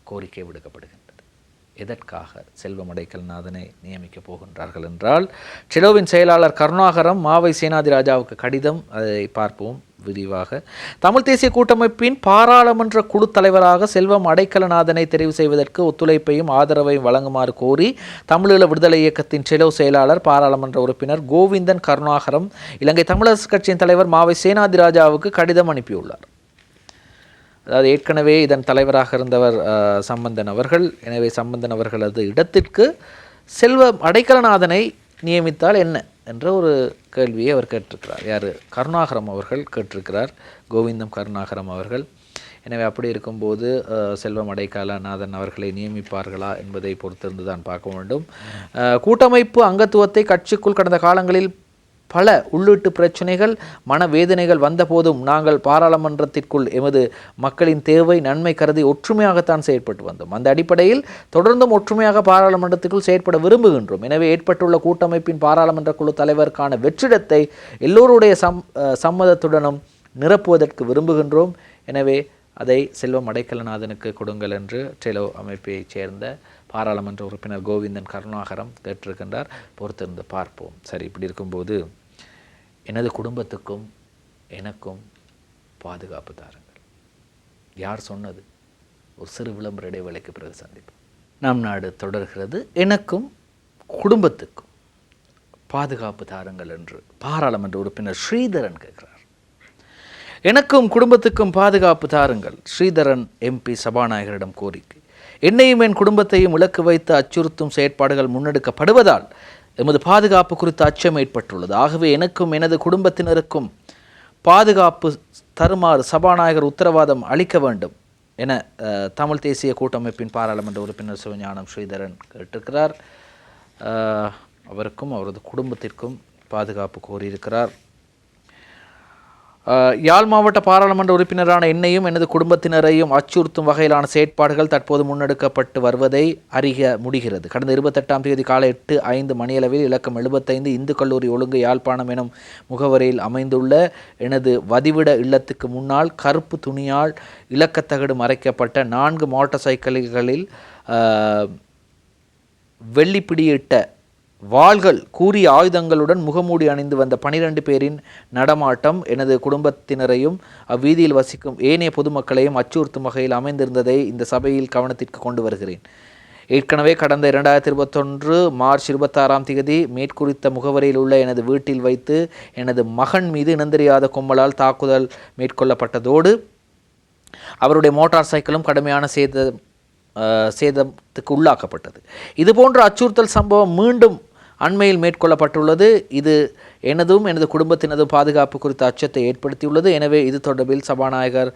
Speaker 1: கோரிக்கை விடுக்கப்படுகின்றது. எதற்காக செல்வம் அடைக்கலநாதனை நியமிக்கப் போகின்றார்கள் என்றால், செலோவின் செயலாளர் கருணாகரம் மாவை சேனாதிராஜாவுக்கு கடிதம், அதை பார்ப்போம் விரிவாக. தமிழ் தேசிய கூட்டமைப்பின் பாராளுமன்ற குழு தலைவராக செல்வம் அடைக்கலநாதனை தெரிவு செய்வதற்கு ஒத்துழைப்பையும் ஆதரவையும் வழங்குமாறு கோரி தமிழீழ விடுதலை இயக்கத்தின் செலோ செயலாளர் பாராளுமன்ற உறுப்பினர் கோவிந்தன் கருணாகரம் இலங்கை தமிழரசு கட்சியின் தலைவர் மாவை சேனாதிராஜாவுக்கு கடிதம் அனுப்பியுள்ளார். அதாவது ஏற்கனவே இதன் தலைவராக இருந்தவர் சம்பந்தன் அவர்கள். எனவே சம்பந்தன் அவர்களது இடத்திற்கு செல்வம் அடைக்கலநாதனை நியமித்தால் என்ன என்ற ஒரு கேள்வியை அவர் கேட்டிருக்கிறார். யார்? கருணாகரம் அவர்கள் கேட்டிருக்கிறார், கோவிந்தம் கருணாகரம் அவர்கள். எனவே அப்படி இருக்கும்போது செல்வம் அடைக்கலநாதன் அவர்களை நியமிப்பார்களா என்பதை பொறுத்திருந்து தான் பார்க்க வேண்டும். கூட்டமைப்பு அங்கத்துவத்தை கட்சிக்குள் கடந்த காலங்களில் பல உள்ளீட்டு பிரச்சனைகள் மனவேதனைகள் வந்தபோதும் நாங்கள் பாராளுமன்றத்திற்குள் எமது மக்களின் தேவை நன்மை கருதி ஒற்றுமையாகத்தான் செயற்பட்டு வந்தோம். அந்த அடிப்படையில் தொடர்ந்தும் ஒற்றுமையாக பாராளுமன்றத்திற்குள் செயற்பட விரும்புகின்றோம். எனவே ஏற்பட்டுள்ள கூட்டமைப்பின் பாராளுமன்ற குழு தலைவருக்கான வெற்றிடத்தை எல்லோருடைய சம்மதத்துடனும் நிரப்புவதற்கு விரும்புகின்றோம். எனவே அதை செல்வம் அடைக்கலநாதனுக்கு கொடுங்கள் என்று டெலோ அமைப்பைச் சேர்ந்த பாராளுமன்ற உறுப்பினர் கோவிந்தன் கருணாகரம் கேட்டிருக்கின்றார். பொறுத்திருந்து பார்ப்போம். சரி, இப்படி இருக்கும்போது எனது குடும்பத்துக்கும் எனக்கும் பாதுகாப்பு தாருங்கள். யார் சொன்னது? ஒரு சிறு விளம்பர இடைவேளைக்கு பிறகு சந்திப்போம். நம் நாடு தொடர்கிறது. எனக்கும் குடும்பத்துக்கும் பாதுகாப்பு தாருங்கள் என்று பாராளுமன்ற உறுப்பினர் ஸ்ரீதரன் கேட்கிறார். எனக்கும் குடும்பத்துக்கும் பாதுகாப்பு தாருங்கள், ஸ்ரீதரன் எம்பி சபாநாயகரிடம் கோரிக்கை. என்னையும் என் குடும்பத்தையும் இலக்கு வைத்து அச்சுறுத்தும் செயற்பாடுகள் முன்னெடுக்கப்படுவதால் எமது பாதுகாப்பு குறித்து அச்சம் ஏற்பட்டுள்ளது. ஆகவே எனக்கும் எனது குடும்பத்தினருக்கும் பாதுகாப்பு தருமாறு சபாநாயகர் உத்தரவாதம் அளிக்க வேண்டும் என தமிழ் தேசிய கூட்டமைப்பின் பாராளுமன்ற உறுப்பினர் சிவஞானம் ஸ்ரீதரன் கேட்டிருக்கிறார். அவருக்கும் அவரது குடும்பத்திற்கும் பாதுகாப்பு கோரியிருக்கிறார். யாழ் மாவட்ட பாராளுமன்ற உறுப்பினரான என்னையும் எனது குடும்பத்தினரையும் அச்சுறுத்தும் வகையிலான செயற்பாடுகள் தற்போது முன்னெடுக்கப்பட்டு வருவதை அறிய முடிகிறது. கடந்த 28ஆம் தேதி காலை 8:05 மணியளவில் இலக்கம் 75 இந்து கல்லூரி ஒழுங்கு யாழ்ப்பாணம் எனும் முகவரியில் அமைந்துள்ள எனது வதிவிட இல்லத்துக்கு முன்னால் கருப்பு துணியால் இலக்கத்தகடு மறைக்கப்பட்ட 4 மோட்டார் சைக்கிள்களில் வெள்ளிப்பிடியிட்ட வாள்கள் கூறிய ஆயுதங்களுடன் முகமூடி அணிந்து வந்த 12 பேரின் நடமாட்டம் எனது குடும்பத்தினரையும் அவ்வீதியில் வசிக்கும் ஏனைய பொதுமக்களையும் அச்சுறுத்தும் வகையில் அமைந்திருந்ததை இந்த சபையில் கவனத்திற்கு கொண்டு வருகிறேன். ஏற்கனவே கடந்த 2021 மார்ச் 26ஆம் தேதி மேற்குறித்த முகவரியில் உள்ள எனது வீட்டில் வைத்து எனது மகன் மீது இனந்தெரியாத கும்பலால் தாக்குதல் மேற்கொள்ளப்பட்டதோடு அவருடைய மோட்டார் சைக்கிளும் கடுமையான சேதத்துக்கு உள்ளாக்கப்பட்டது. இதுபோன்ற அச்சுறுத்தல் சம்பவம் மீண்டும் அண்மையில் மேற்கொள்ளப்பட்டுள்ளது. இது எனது குடும்பத்தினதும் பாதுகாப்பு குறித்த அச்சத்தை ஏற்படுத்தியுள்ளது. எனவே இது தொடர்பில் சபாநாயகர்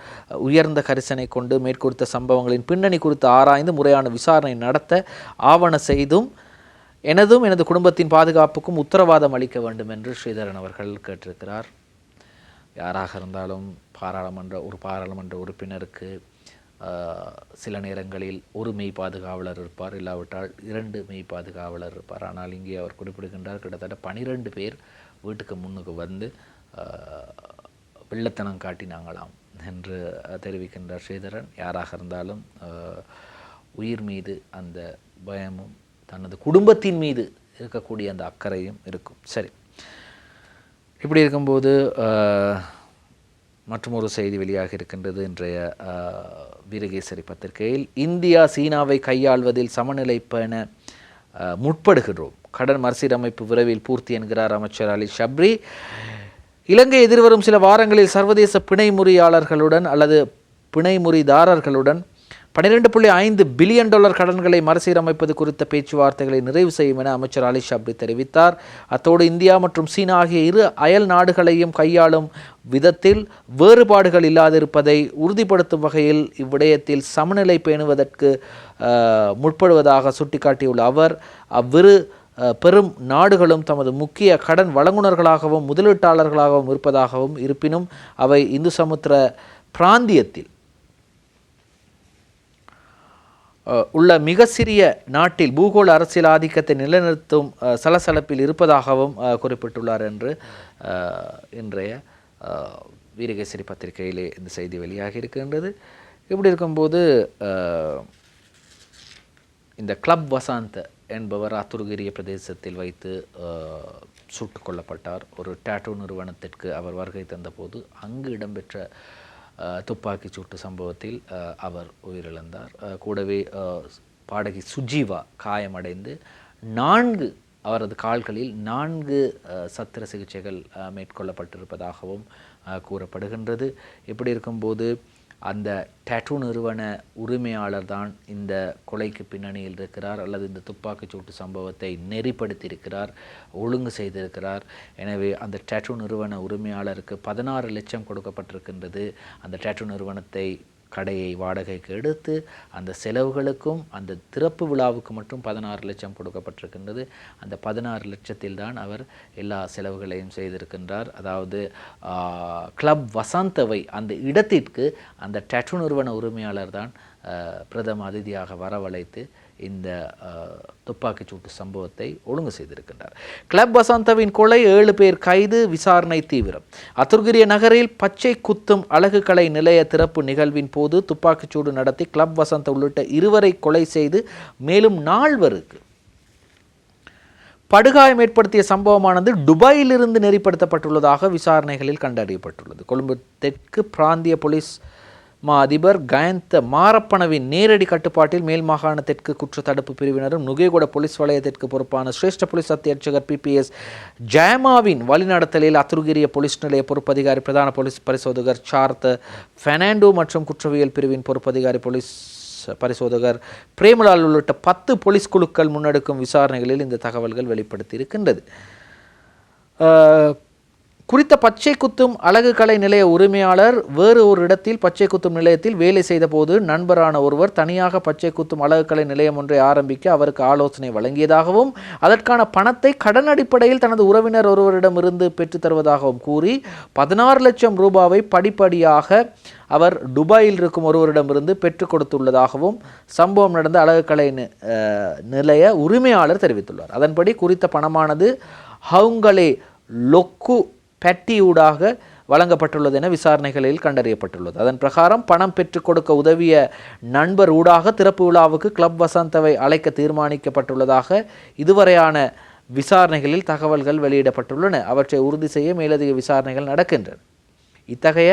Speaker 1: உயர்ந்த கரிசனை கொண்டு மேற்கொடுத்த சம்பவங்களின் பின்னணி குறித்து ஆராய்ந்து முறையான விசாரணை நடத்த ஆவண செய்தும் எனது குடும்பத்தின் பாதுகாப்புக்கும் உத்தரவாதம் அளிக்க வேண்டும் என்று ஸ்ரீதரன் அவர்கள் கேட்டிருக்கிறார். யாராக இருந்தாலும் பாராளுமன்ற உறுப்பினருக்கு சில நேரங்களில் ஒரு மெய் பாதுகாவலர் இருப்பார், இல்லாவிட்டால் 2 மெய் பாதுகாவலர் இருப்பார். ஆனால் இங்கே அவர் குறிப்பிடுகின்றார் கிட்டத்தட்ட 12 பேர் வீட்டுக்கு முன்னுக்கு வந்து வெள்ளத்தனம் காட்டினாங்களாம் என்று தெரிவிக்கின்றார் ஸ்ரீதரன். யாராக இருந்தாலும் உயிர் மீது அந்த பயமும் தனது குடும்பத்தின் மீது இருக்கக்கூடிய அந்த அக்கறையும் இருக்கும். சரி, இப்படி இருக்கும்போது மற்றொரு செய்தி வெளியாக இருக்கின்றது. இன்றைய வீரகேசரி பத்திரிகையில் இந்தியா சீனாவை கையாள்வதில் சமநிலை பெற முற்படுகிறோம், கடன் மறுசீரமைப்பு விரைவில் பூர்த்தி என்கிறார் அமைச்சர் அலி ஷப்ரி. இலங்கை எதிர்வரும் சில வாரங்களில் சர்வதேச பிணைமுறியாளர்களுடன் அல்லது பிணைமுறிதாரர்களுடன் $12.5 பில்லியன் கடன்களை மறுசீரமைப்பது குறித்த பேச்சுவார்த்தைகளை நிறைவு செய்யும் என அமைச்சர் அலி ஷப்ரி தெரிவித்தார். அத்தோடு இந்தியா மற்றும் சீனா ஆகிய இரு அயல் நாடுகளையும் கையாளும் விதத்தில் வேறுபாடுகள் இல்லாதிருப்பதை உறுதிப்படுத்தும் வகையில் இவ்விடயத்தில் சமநிலை பேணுவதற்கு முற்படுவதாக சுட்டிக்காட்டியுள்ள அவர் அவ்விரு பெரும் நாடுகளும் தமது முக்கிய கடன் வழங்குனர்களாகவும் முதலீட்டாளர்களாகவும் இருப்பதாகவும், இருப்பினும் அவை இந்து சமுத்திர பிராந்தியத்தில் உள்ள மிக சிறிய நாட்டில் பூகோள அரசியல் ஆதிக்கத்தை நிலைநிறுத்தும் சலசலப்பில் இருப்பதாகவும் குறிப்பிட்டுள்ளார் என்று இன்றைய வீரகேசரி பத்திரிகையிலே இந்த செய்தி வெளியாகி இருக்கின்றது. இப்படி இருக்கும்போது இந்த கிளப் வசந்த் என்பவர் அத்துருகிரிய பிரதேசத்தில் வைத்து சுட்டுக் கொல்லப்பட்டார். ஒரு டாட்டூ நிறுவனத்திற்கு அவர் வருகை தந்தபோது அங்கு இடம்பெற்ற துப்பாக்கிச் சூட்டு சம்பவத்தில் அவர் உயிரிழந்தார். கூடவே பாடகி சுஜீவா காயமடைந்து அவரது கால்களில் 4 சத்திர சிகிச்சைகள் மேற்கொள்ளப்பட்டிருப்பதாகவும் கூறப்படுகின்றது. இப்படி இருக்கும்போது அந்த டேட்டூ நிறுவன உரிமையாளர் தான் இந்த கொலைக்கு பின்னணியில் இருக்கிறார், அல்லது இந்த துப்பாக்கிச்சூட்டு சம்பவத்தை நெறிப்படுத்தியிருக்கிறார், ஒழுங்கு செய்திருக்கிறார். எனவே அந்த டேட்டூ நிறுவன உரிமையாளருக்கு 16 லட்சம் கொடுக்கப்பட்டிருக்கின்றது. அந்த டேட்டூ நிறுவனத்தை கடையை வாடகைக்கு எடுத்து அந்த செலவுகளுக்கும் அந்த திறப்பு விழாவுக்கு மட்டும் 16 லட்சம் கொடுக்கப்பட்டிருக்கின்றது. அந்த 16 லட்சத்தில் தான் அவர் எல்லா செலவுகளையும் செய்திருக்கின்றார். அதாவது கிளப் வசந்தவை அந்த இடத்திற்கு அந்த டேட்டூ நிறுவன உரிமையாளர் தான் பிரதம அதிதியாக வரவழைத்து இந்த துப்பாக்கிச்சூட்டு சம்பவத்தை ஒழுங்கு செய்திருக்கின்றார். கிளப் வசந்தவின் கொலை 7 பேர் கைது, விசாரணை தீவிரம். அத்துர்கிரிய நகரில் பச்சை குத்தும் அழகு கலை நிலைய திறப்பு நிகழ்வின் போது துப்பாக்கிச்சூடு நடத்தி கிளப் வசந்த உள்ளிட்ட 2 கொலை செய்து மேலும் 4 படுகாயம் ஏற்படுத்திய சம்பவமானது துபாயிலிருந்து நெறிப்படுத்தப்பட்டுள்ளதாக விசாரணைகளில் கண்டறியப்பட்டுள்ளது. கொழும்பு தெற்கு பிராந்திய போலீஸ் அதிபர் கயந்த மாரப்பனவின் நேரடி கட்டுப்பாட்டில் மேல் மாகாண தெற்கு குற்ற தடுப்பு பிரிவினரும் நுகேகொட போலீஸ் வலயத்திற்கு பொறுப்பான சிரேஷ்ட போலீஸ் அத்தியட்சகர் PPS ஜயமாவின் வழிநடத்தலில் அத்துருகிரிய போலீஸ் நிலைய பொறுப்பதிகாரி பிரதான போலீஸ் பரிசோதகர் சார்த்த பெர்னாண்டோ மற்றும் குற்றவியல் பிரிவின் பொறுப்பதிகாரி போலீஸ் பரிசோதகர் பிரேமலால் உள்ளிட்ட 10 போலீஸ் குழுக்கள் முன்னெடுக்கும் விசாரணைகளில் இந்த தகவல்கள் வெளிப்படுத்தி இருக்கின்றது. குறித்த பச்சை குத்தும் அழகு கலை நிலைய உரிமையாளர் வேறு ஒரு இடத்தில் பச்சை குத்தும் நிலையத்தில் வேலை செய்த போது நண்பரான ஒருவர் தனியாக பச்சை குத்தும் அழகு கலை நிலையம் ஒன்றை ஆரம்பிக்க அவருக்கு ஆலோசனை வழங்கியதாகவும் அதற்கான பணத்தை கடன் அடிப்படையில் தனது உறவினர் ஒருவரிடமிருந்து பெற்றுத் தருவதாகவும் கூறி 16 லட்சம் ரூபாவை படிப்படியாக அவர் துபாயில் இருக்கும் ஒருவரிடமிருந்து பெற்றுக் கொடுத்துள்ளதாகவும் சம்பவம் நடந்த அழகு கலை நிலைய உரிமையாளர் தெரிவித்துள்ளார். அதன்படி குறித்த பணமானது ஹவுங்களே லொக்கு பட்டியூடாக வழங்கப்பட்டுள்ளது என விசாரணைகளில் கண்டறியப்பட்டுள்ளது. அதன் பிரகாரம் பணம் பெற்றுக் கொடுக்க உதவிய நண்பர் ஊடாக திறப்பு விழாவுக்கு கிளப் வசந்தவை அழைக்க தீர்மானிக்கப்பட்டுள்ளதாக இதுவரையான விசாரணைகளில் தகவல்கள் வெளியிடப்பட்டுள்ளன. அவற்றை உறுதி செய்ய மேலதிக விசாரணைகள் நடக்கின்றன. இத்தகைய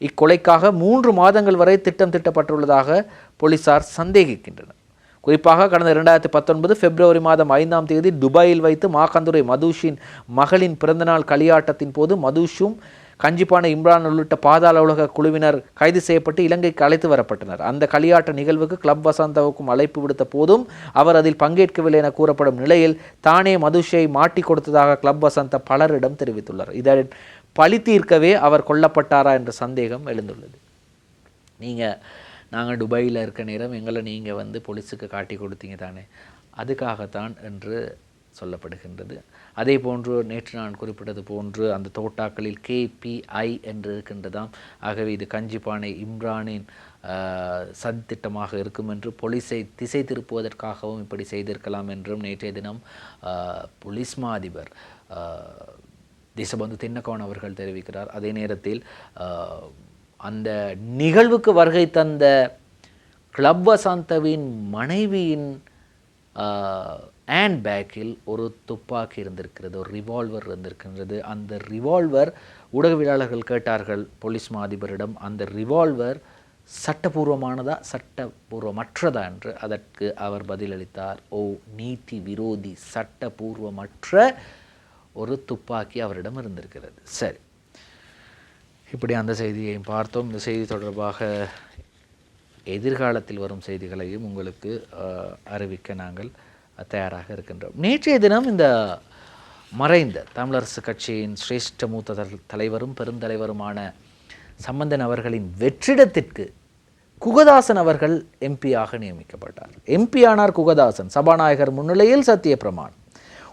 Speaker 1: இக்கொலைக்காக 3 மாதங்கள் வரை திட்டம் திட்டப்பட்டுள்ளதாக போலீசார் சந்தேகிக்கின்றனர். குறிப்பாக கடந்த 2019 பிப்ரவரி மாதம் 5ஆம் தேதி துபாயில் வைத்து மாகந்துரை மதுஷின் மகளின் பிறந்தநாள் களியாட்டத்தின் போது மதுஷும் கஞ்சிப்பானை இம்ரான் உள்ளிட்ட பாதாள உலக குழுவினர் கைது செய்யப்பட்டு இலங்கைக்கு அழைத்து வரப்பட்டனர். அந்த களியாட்ட நிகழ்வுக்கு கிளப் வசந்தவுக்கும் அழைப்பு விடுத்த போதும் அவர் அதில் பங்கேற்கவில்லை என கூறப்படும் நிலையில் தானே மதுஷை மாட்டி கொடுத்ததாக கிளப் வசந்த பலரிடம் தெரிவித்துள்ளார். இதன் பழி தீர்க்கவே அவர் கொல்லப்பட்டாரா என்ற சந்தேகம் எழுந்துள்ளது. நாங்கள் துபாயில் இருக்க நேரம் எங்களை நீங்கள் போலீஸுக்கு காட்டி கொடுத்தீங்க தானே, அதுக்காகத்தான் என்று சொல்லப்படுகின்றது. அதே போன்று நேற்று நான் குறிப்பிட்டது போன்று அந்த தோட்டாக்களில் KPI என்று இருக்கின்றதாம். ஆகவே இது கஞ்சிப்பானை இம்ரானின் சதித்திட்டமாக இருக்கும் என்று போலீஸை திசை திருப்புவதற்காகவும் இப்படி செய்திருக்கலாம் என்றும் நேற்றைய தினம் போலீஸ் மா அதிபர் தேசபந்து தின்னகோன் அவர்கள் தெரிவிக்கிறார். அதே நேரத்தில் அந்த நிகழ்வுக்கு வருகை தந்த கிளப் வசந்தவின் மனைவியின் ஹேண்ட் பேக்கில் ஒரு துப்பாக்கி இருந்திருக்கிறது, ஒரு ரிவால்வர் இருந்திருக்கின்றது. அந்த ரிவால்வர் ஊடகவியலாளர்கள் கேட்டார்கள் போலீஸ் மா அதிபரிடம், அந்த ரிவால்வர் சட்டபூர்வமானதா சட்டபூர்வமற்றதா என்று. அதற்கு அவர் பதிலளித்தார், நீதி விரோதி சட்டபூர்வமற்ற ஒரு துப்பாக்கி அவரிடம் இருந்திருக்கிறது. சரி, இப்படி அந்த செய்தியையும் பார்த்தோம். இந்த செய்தி தொடர்பாக எதிர்காலத்தில் வரும் செய்திகளையும் உங்களுக்கு அறிவிக்க நாங்கள் தயாராக இருக்கின்றோம். நேற்றைய தினம் இந்த மறைந்த தமிழரசு கட்சியின் சிரேஷ்ட மூத்த தலைவரும் பெருந்தலைவருமான சம்பந்தன் அவர்களின் வெற்றிடத்திற்கு குகதாசன் அவர்கள் எம்பியாக நியமிக்கப்பட்டார். எம்பி ஆனார் குகதாசன். சபாநாயகர் முன்னிலையில் சத்திய பிரமாணம்.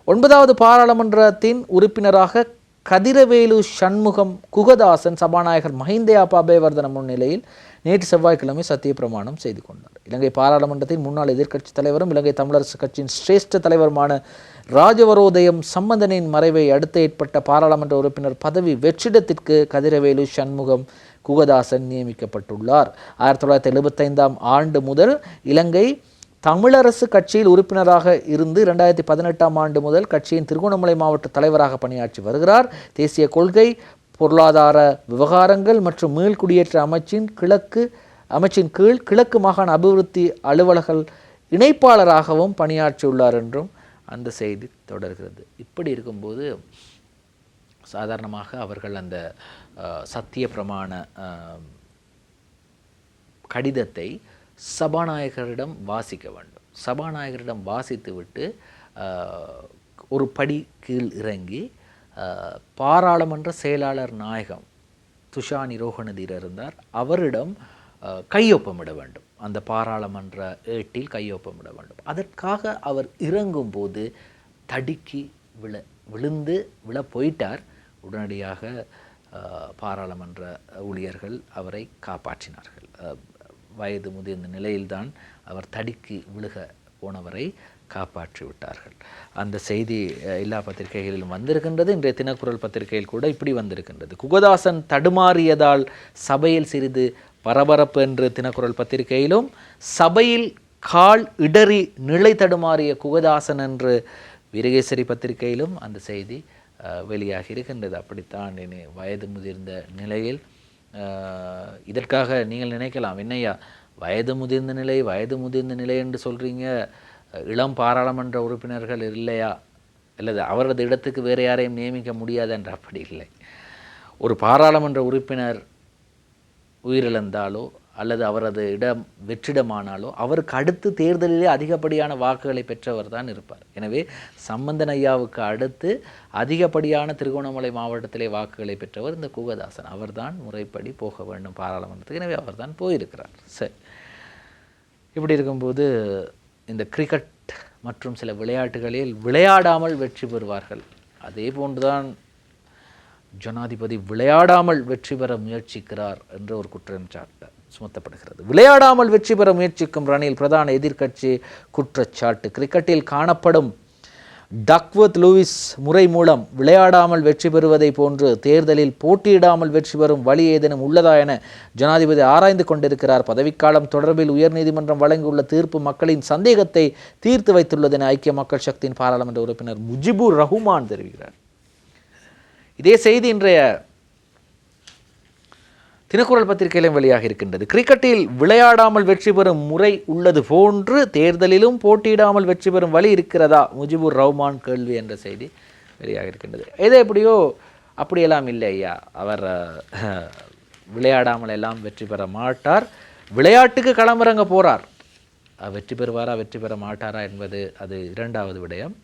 Speaker 1: 9வது பாராளுமன்றத்தின் உறுப்பினராக கதிரவேலு சண்முகம் குகதாசன் சபாநாயகர் மஹிந்த அபேவர்தன முன்னிலையில் நேற்று செவ்வாய்க்கிழமை சத்திய பிரமாணம் செய்து கொண்டார். இலங்கை பாராளுமன்றத்தின் முன்னாள் எதிர்க்கட்சித் தலைவரும் இலங்கை தமிழரசு கட்சியின் சிரேஷ்ட தலைவருமான ராஜவரோதயம் சம்பந்தனின் மறைவை அடுத்து ஏற்பட்ட பாராளுமன்ற உறுப்பினர் பதவி வெற்றிடத்திற்கு கதிரவேலு சண்முகம் குகதாசன் நியமிக்கப்பட்டுள்ளார். 1975ஆம் ஆண்டு முதல் இலங்கை தமிழரசு கட்சியில் உறுப்பினராக இருந்து 2018ஆம் ஆண்டு முதல் கட்சியின் திருகோணமலை மாவட்ட தலைவராக பணியாற்றி வருகிறார். தேசிய கொள்கை, பொருளாதார விவகாரங்கள் மற்றும் மீள்குடியேற்ற அமைச்சின் கீழ் கிழக்கு மாகாண அபிவிருத்தி அலுவலக இணைப்பாளராகவும் பணியாற்றியுள்ளார் என்றும் அந்த செய்தி தொடர்கிறது. இப்படி இருக்கும்போது சாதாரணமாக அவர்கள் அந்த சத்திய பிரமாண கடிதத்தை சபாநாயகரிடம் வாசிக்க வேண்டும். சபாநாயகரிடம் வாசித்துவிட்டு ஒரு படி கீழ் இறங்கி பாராளுமன்ற செயலாளர் நாயகம் துஷானி ரோஹணதீர் இருந்தார், அவரிடம் கையொப்பமிட வேண்டும். அந்த பாராளுமன்ற ஏட்டில் கையொப்பமிட வேண்டும். அதற்காக அவர் இறங்கும்போது தடுக்கி விழுந்து போயிட்டார். உடனடியாக பாராளுமன்ற ஊழியர்கள் அவரை காப்பாற்றினார்கள். வயது முதிர்ந்த நிலையில்தான் அவர் தடுக்கி விழுக போனவரை காப்பாற்றி விட்டார்கள். அந்த செய்தி எல்லா பத்திரிகைகளிலும் வந்திருக்கின்றது. இன்றைய தினக்குரல் பத்திரிகையில் கூட இப்படி வந்திருக்கின்றது. குகதாசன் தடுமாறியதால் சபையில் சிறிது பரபரப்பு என்று தினக்குரல் பத்திரிகையிலும், சபையில் கால் இடறி நிலை தடுமாறிய குகதாசன் என்று வீரகேசரி பத்திரிகையிலும் அந்த செய்தி வெளியாகி இருக்கின்றது. அப்படித்தான் வயது முதிர்ந்த நிலையில் இதற்காக நீங்கள் நினைக்கலாம், என்னையா வயது முதிர்ந்த நிலை என்று சொல்கிறீங்க, இளம் பாராளுமன்ற உறுப்பினர்கள் இல்லையா, அல்லது அவரது இடத்துக்கு வேறு யாரையும் நியமிக்க முடியாது என்று. அப்படி இல்லை. ஒரு பாராளுமன்ற உறுப்பினர் உயிரிழந்தாலோ அல்லது அவரது வெற்றிடமானாலோ அவருக்கு அடுத்து தேர்தலிலே அதிகப்படியான வாக்குகளை பெற்றவர் தான் இருப்பார். எனவே சம்பந்தன் ஐயாவுக்கு அடுத்து அதிகப்படியான திருகோணமலை மாவட்டத்திலே வாக்குகளை பெற்றவர் இந்த குகதாசன். அவர்தான் முறைப்படி போக வேண்டும் பாராளுமன்றத்துக்கு. எனவே அவர்தான் போயிருக்கிறார். சரி, இப்படி இருக்கும்போது இந்த கிரிக்கெட் மற்றும் சில விளையாட்டுகளில் விளையாடாமல் வெற்றி பெறுவார்கள். அதே போன்றுதான் ஜனாதிபதி விளையாடாமல் வெற்றி பெற முயற்சிக்கிறார் என்ற ஒரு குற்றச்சாட்டு சுமத்தப்படுகிறது. விளையாடாமல் வெற்றி பெற முயற்சிக்கும் ரணில் பிரதான எதிர்க்கட்சி குற்றச்சாட்டு. கிரிக்கெட்டில் காணப்படும் டக்வர்த் லூயிஸ் முறை மூலம் விளையாடாமல் வெற்றி பெறுவதை போன்று தேர்தலில் போட்டியிடாமல் வெற்றி பெறும் வழி ஏதேனும் உள்ளதா என ஜனாதிபதி ஆராய்ந்து கொண்டிருக்கிறார். பதவிக்காலம் தொடர்பில் உயர்நீதிமன்றம் வழங்கியுள்ள தீர்ப்பு மக்களின் சந்தேகத்தை தீர்த்து வைத்துள்ளது என ஐக்கிய மக்கள் சக்தியின் பாராளுமன்ற உறுப்பினர் முஜிபுர் ரஹ்மான் தெரிவிக்கிறார். இதே செய்தி இன்றைய தினக்குரல் பத்திரிகையிலும் வெளியாக இருக்கின்றது. கிரிக்கெட்டில் விளையாடாமல் வெற்றி பெறும் முறை உள்ளது போன்று தேர்தலிலும் போட்டியிடாமல் வெற்றி பெறும் வழி இருக்கிறதா முஜிபுர் ரஹ்மான் கேள்வி என்ற செய்தி வெளியாக இருக்கின்றது. எது எப்படியோ அப்படியெல்லாம் இல்லை ஐயா, அவர் விளையாடாமல் எல்லாம் வெற்றி பெற மாட்டார். விளையாட்டுக்கு களமிறங்க போறார். வெற்றி பெறுவாரா வெற்றி பெற மாட்டாரா என்பது அது இரண்டாவது விடயம்.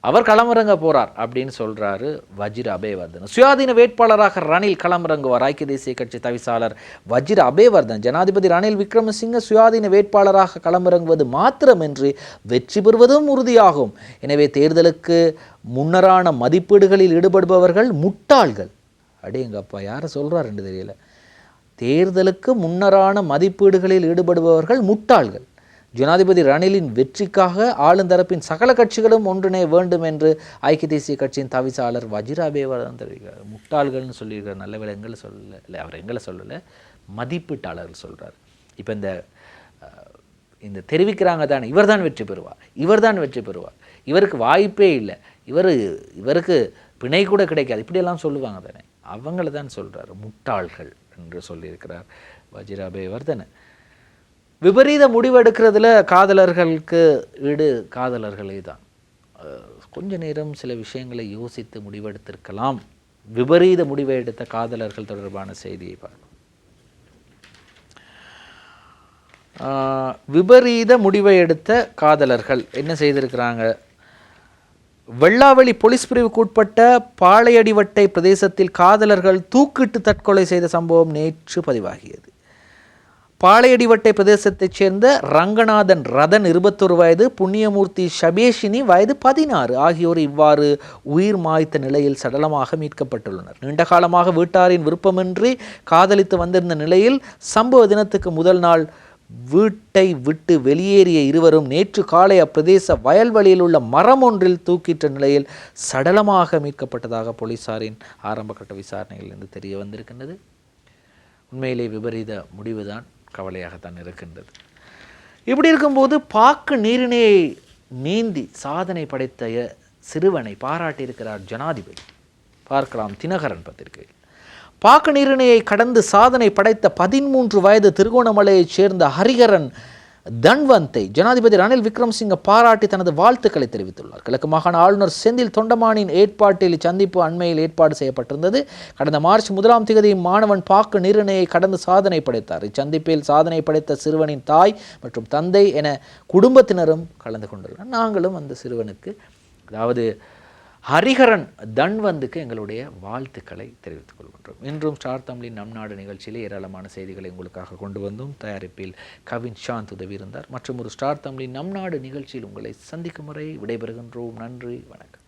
Speaker 1: அவர் களமிறங்க போறார் அப்படின்னு சொல்றாரு வஜிர அபேவர்தன். சுயாதீன வேட்பாளராக ரணில் களமிறங்குவார். ஐக்கிய தேசிய கட்சி தவிசாளர் வஜிர அபேவர்தன் ஜனாதிபதி ரணில் விக்ரமசிங்க சுயாதீன வேட்பாளராக களமிறங்குவது மாத்திரமின்றி வெற்றி பெறுவதும் உறுதியாகும். எனவே தேர்தலுக்கு முன்னரான மதிப்பீடுகளில் ஈடுபடுபவர்கள் முட்டாள்கள். அடேங்கப்பா, யாரை சொல்றாருன்னு தெரியல. தேர்தலுக்கு முன்னரான மதிப்பீடுகளில் ஈடுபடுபவர்கள் முட்டாள்கள். ஜனாதிபதி ரணிலின் வெற்றிக்காக ஆளுந்தரப்பின் சகல கட்சிகளும் ஒன்றிணைய வேண்டும் என்று ஐக்கிய தேசிய கட்சியின் தவிசாளர் வஜிர அபேவர்தன் தெரிவிக்கிறார். முட்டாள்கள்னு சொல்லியிருக்கிற நல்ல வேலை எங்களை சொல்லலை, இல்லை அவர் எங்களை சொல்லலை, மதிப்பீட்டாளர்கள் சொல்கிறார். இப்போ இந்த தெரிவிக்கிறாங்க தானே, இவர் தான் வெற்றி பெறுவார், இவர் தான் வெற்றி பெறுவார், இவருக்கு வாய்ப்பே இல்லை, இவருக்கு பிணை கூட கிடைக்காது, இப்படியெல்லாம் சொல்லுவாங்க தானே, அவங்கள தான் சொல்கிறார் முட்டாள்கள் என்று சொல்லியிருக்கிறார் வஜிர அபேவர்தன். விபரீத முடிவெடுக்கிறதுல காதலர்களுக்கு ஈடு காதலர்களே தான். கொஞ்ச நேரம் சில விஷயங்களை யோசித்து முடிவெடுத்திருக்கலாம். விபரீத முடிவை எடுத்த காதலர்கள் தொடர்பான செய்தியை பார்ப்போம். விபரீத முடிவை எடுத்த காதலர்கள் என்ன செய்திருக்கிறாங்க? வெள்ளாவெளி போலீஸ் பிரிவுக்கு உட்பட்ட பாளையடிவட்டை பிரதேசத்தில் காதலர்கள் தூக்கிட்டு தற்கொலை செய்த சம்பவம் நேற்று பதிவாகியது. பாளையடிவட்டை பிரதேசத்தைச் சேர்ந்த ரங்கநாதன் ரதன் 21 வயது, புண்ணியமூர்த்தி ஷபேஷினி வயது 16 ஆகியோர் இவ்வாறு உயிர் மாய்த்த நிலையில் சடலமாக மீட்கப்பட்டுள்ளனர். நீண்ட காலமாக வீட்டாரின் விருப்பமின்றி காதலித்து வந்திருந்த நிலையில் சம்பவ தினத்துக்கு முதல் நாள் வீட்டை விட்டு வெளியேறிய இருவரும் நேற்று காலை அப்பிரதேச வயல்வெளியில் உள்ள மரம் ஒன்றில் தூக்கிட்ட நிலையில் சடலமாக மீட்கப்பட்டதாக போலீசாரின் ஆரம்பகட்ட விசாரணைகளிலிருந்து தெரிய வந்திருக்கின்றது. உண்மையிலே விபரீத முடிவுதான், கவலையாகத்தான் இருக்கின்றது. இப்படி இருக்கும்போது பாக்கு நீரிணையை நீந்தி சாதனை படைத்த சிறுவனை பாராட்டியிருக்கிறார் ஜனாதிபதி. பார்க்கலாம் தினகரன் பத்திரிகையில். பாக்கு நீரிணையை கடந்து சாதனை படைத்த 13 வயது திருகோணமலையைச் சேர்ந்த ஹரிஹரன் தன்வந்தை ஜனாதிபதி ரணில் விக்ரமசிங்க பாராட்டி தனது வாழ்த்துக்களை தெரிவித்துள்ளார். கிழக்கு மாகாண ஆளுநர் செந்தில் தொண்டமானின் ஏற்பாட்டில் இச்சந்திப்பு அண்மையில் ஏற்பாடு செய்யப்பட்டிருந்தது. கடந்த மார்ச் 1ஆம் தேதி மாணவன் பாக்கு நீரிணையை கடந்து சாதனை படைத்தார். இச்சந்திப்பில் சாதனை படைத்த சிறுவனின் தாய் மற்றும் தந்தை என குடும்பத்தினரும் கலந்து கொண்டுள்ளனர். நாங்களும் அந்த சிறுவனுக்கு, அதாவது ஹரிஹரன் தன்வந்துக்கு எங்களுடைய வாழ்த்துக்களை தெரிவித்துக் கொள்கின்றோம். இன்றும் ஸ்டார் தமிழின் நம் நாடு நிகழ்ச்சியிலே ஏராளமான செய்திகளை உங்களுக்காக கொண்டு வந்தோம். தயாரிப்பில் கவின் சாந்த் உதவி இருந்தார். மற்றும் ஒரு ஸ்டார் தமிழின் நம் நாடு நிகழ்ச்சியில் உங்களை சந்திக்கும் முறை விடைபெறுகின்றோம். நன்றி, வணக்கம்.